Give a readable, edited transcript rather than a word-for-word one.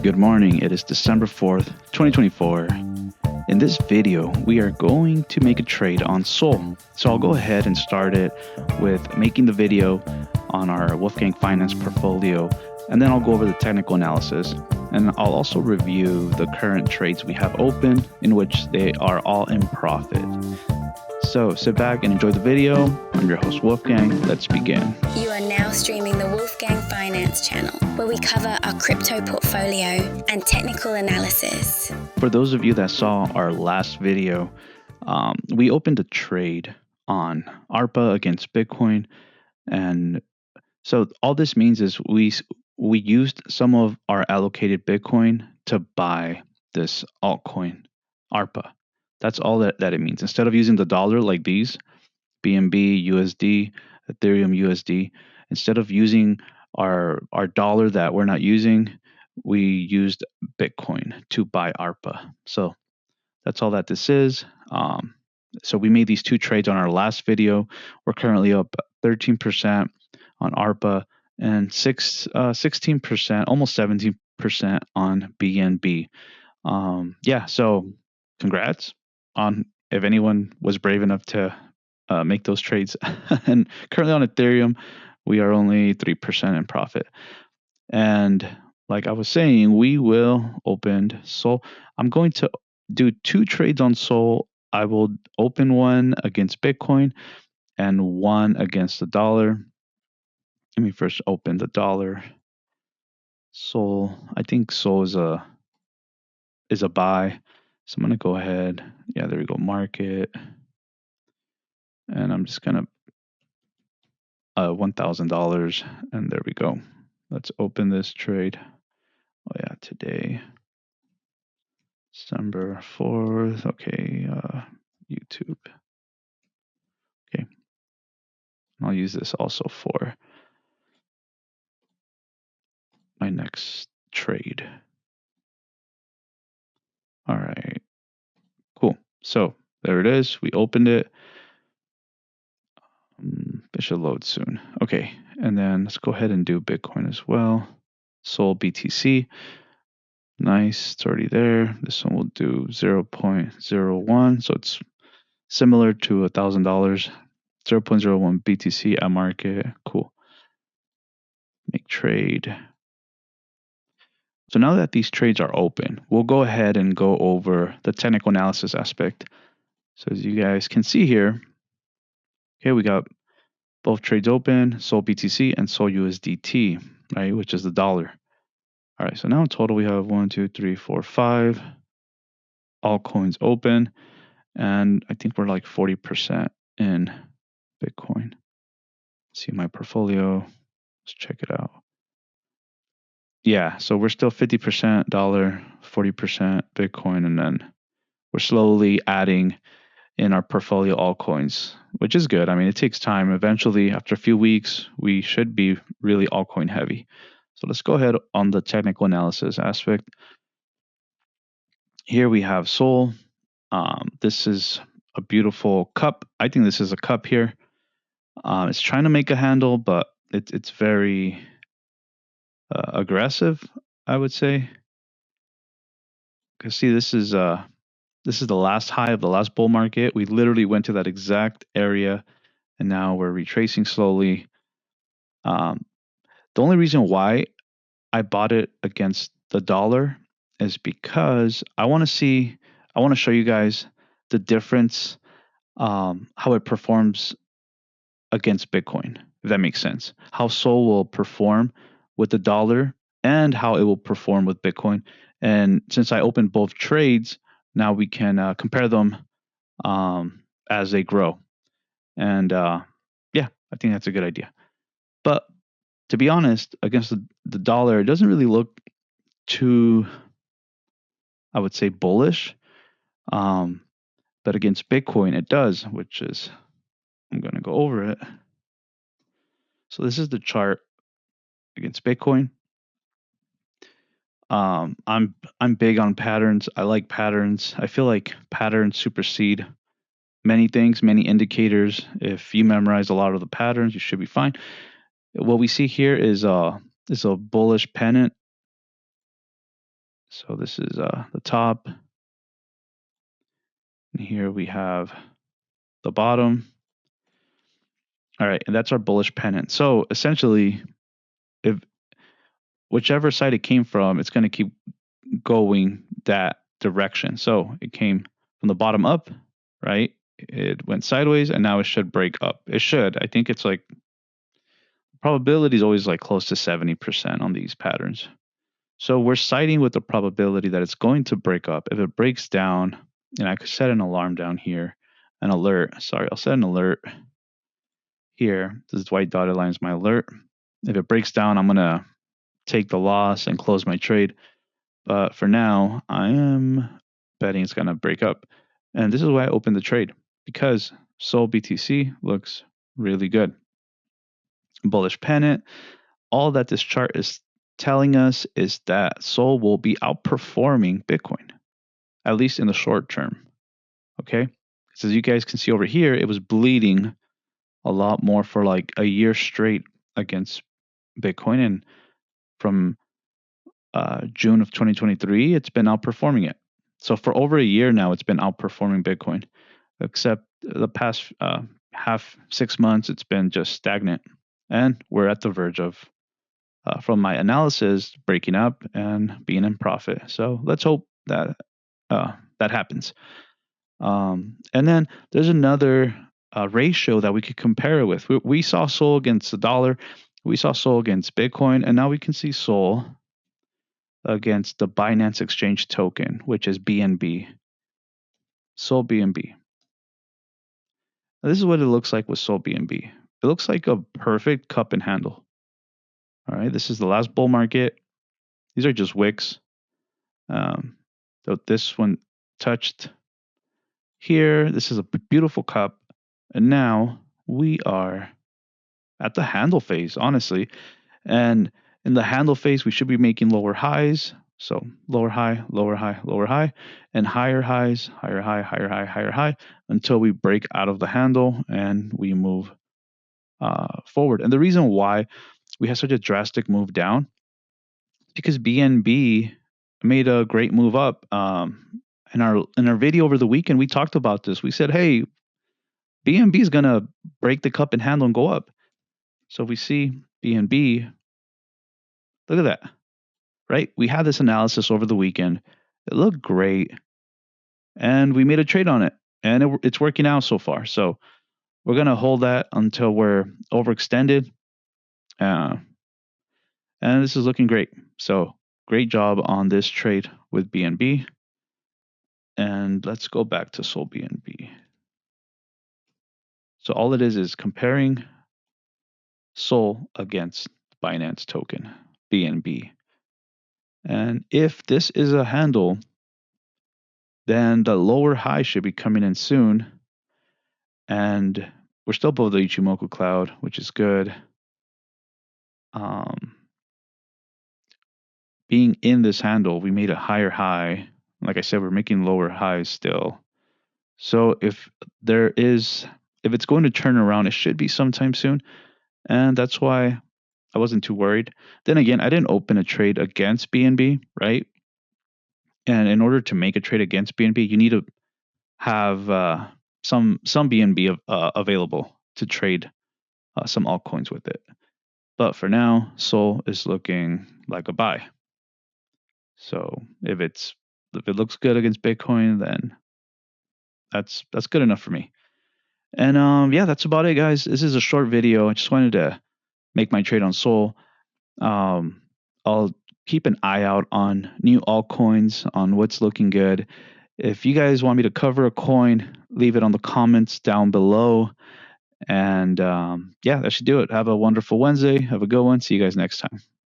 Good morning. It is December 4th, 2024. In this video, we are going to make a trade on Sol. So I'll go ahead and start it with making the video on our Wolfgang Finance portfolio, and then I'll go over the technical analysis. And I'll also review the current trades we have open, in which they are all in profit. So sit back and enjoy the video. I'm your host, Wolfgang. Let's begin. You are now streaming the Wolfgang Finance channel, where we cover our crypto portfolio and technical analysis. For those of you that saw our last video, we opened a trade on ARPA against Bitcoin. And so all this means is we used some of our allocated Bitcoin to buy this altcoin, ARPA. That's all that it means. Instead of using the dollar like these, BNB, USD, Ethereum, USD, instead of using our dollar that we're not using, we used Bitcoin to buy ARPA. So that's all that this is. So we made these two trades on our last video. We're currently up 13% on ARPA and 16%, almost 17% on BNB. So congrats on if anyone was brave enough to make those trades. And currently on Ethereum, we are only 3% in profit. And like I was saying, we will open Sol. I'm going to do two trades on Sol. I will open one against Bitcoin and one against the dollar. Let me first open the dollar. Sol. I think Sol is a buy. So I'm going to go ahead. Yeah, there we go. Market. And I'm just going to $1,000. And there we go. Let's open this trade. Oh yeah, today, December 4th. Okay, YouTube. Okay. I'll use this also for my next trade. All right. Cool. So there it is. We opened it. It should load soon. Okay. And then let's go ahead and do Bitcoin as well. Sol BTC. Nice. It's already there. This one will do 0.01. So it's similar to $1,000. 0.01 BTC at market. Cool. Make trade. So now that these trades are open, we'll go ahead and go over the technical analysis aspect. So as you guys can see here, okay, we got both trades open, Sol BTC and Sol USDT, right, which is the dollar. All right, so now in total we have 1, 2, 3, 4, 5 altcoins open, and I think we're like 40% in Bitcoin. See my portfolio. Let's check it out. Yeah, so we're still 50% dollar, 40% Bitcoin, and then we're slowly adding in our portfolio altcoins, which is good. I mean, it takes time. Eventually, after a few weeks, we should be really altcoin heavy. So let's go ahead on the technical analysis aspect. Here we have Sol. This is a beautiful cup. I think this is a cup here. It's trying to make a handle, but it's very aggressive, I would say. Because see, this is the last high of the last bull market. We literally went to that exact area, and now we're retracing slowly. The only reason why I bought it against the dollar is because I want to show you guys the difference, how it performs against Bitcoin, if that makes sense. How Sol will perform with the dollar and how it will perform with Bitcoin. And since I opened both trades, now we can compare them as they grow. And I think that's a good idea. But to be honest, against the dollar, it doesn't really look too, I would say, bullish. But against Bitcoin, it does, which is, I'm going to go over it. So this is the chart against Bitcoin. I'm big on patterns. I like patterns. I feel like patterns supersede many things, many indicators. If you memorize a lot of the patterns, you should be fine. What we see here is a bullish pennant So this is the top. And here we have the bottom. All right, and that's our bullish pennant. So essentially, if whichever side it came from, it's going to keep going that direction. So it came from the bottom up, right? It went sideways, and now it should break up. It should. I think it's like probability is always like close to 70% on these patterns. So we're siding with the probability that it's going to break up. If it breaks down, and I could set an alarm down here, an alert. Sorry, I'll set an alert here. This white dotted line is my alert. If it breaks down, I'm going to take the loss and close my trade. But for now, I am betting it's going to break up. And this is why I opened the trade, because Sol BTC looks really good. Bullish pennant. All that this chart is telling us is that Sol will be outperforming Bitcoin, at least in the short term. Okay? Because as you guys can see over here, it was bleeding a lot more for like a year straight against Bitcoin. And from June of 2023, it's been outperforming it. So for over a year now, it's been outperforming Bitcoin, except the past 6 months, it's been just stagnant. And we're at the verge of, from my analysis, breaking up and being in profit. So let's hope that that happens. And then there's another ratio that we could compare it with. We saw Sol against the dollar, we saw Sol against Bitcoin, and now we can see Sol against the Binance Exchange token, which is BNB. Sol BNB. Now, this is what it looks like with Sol BNB. It looks like a perfect cup and handle. All right, this is the last bull market. These are just wicks. So this one touched here. This is a beautiful cup. And now we are at the handle phase, honestly. And in the handle phase, we should be making lower highs. So lower high, lower high, lower high, and higher highs, higher high, higher high, higher high, until we break out of the handle and we move forward. And the reason why we had such a drastic move down is because BNB made a great move up. In our video over the weekend, we talked about this. We said, hey, BNB is gonna break the cup and handle and go up. So we see BNB. Look at that. Right? We had this analysis over the weekend. It looked great, and we made a trade on it, and it's working out so far. So we're gonna hold that until we're overextended, and this is looking great. So great job on this trade with BNB, and let's go back to Sol BNB. So all it is comparing Sol against Binance token BNB, and if this is a handle, then the lower high should be coming in soon. And we're still below the Ichimoku cloud, which is good. Being in this handle, we made a higher high. Like I said, we're making lower highs still. So if it's going to turn around, it should be sometime soon. And that's why I wasn't too worried. Then again, I didn't open a trade against BNB, right? And in order to make a trade against BNB, you need to have some BNB available to trade some altcoins with it. But for now, Sol is looking like a buy. So if it looks good against Bitcoin, then that's good enough for me. And yeah, that's about it, guys. This is a short video. I just wanted to make my trade on Sol. I'll keep an eye out on new altcoins, on what's looking good. If you guys want me to cover a coin, leave it on the comments down below. And yeah, that should do it. Have a wonderful Wednesday. Have a good one. See you guys next time.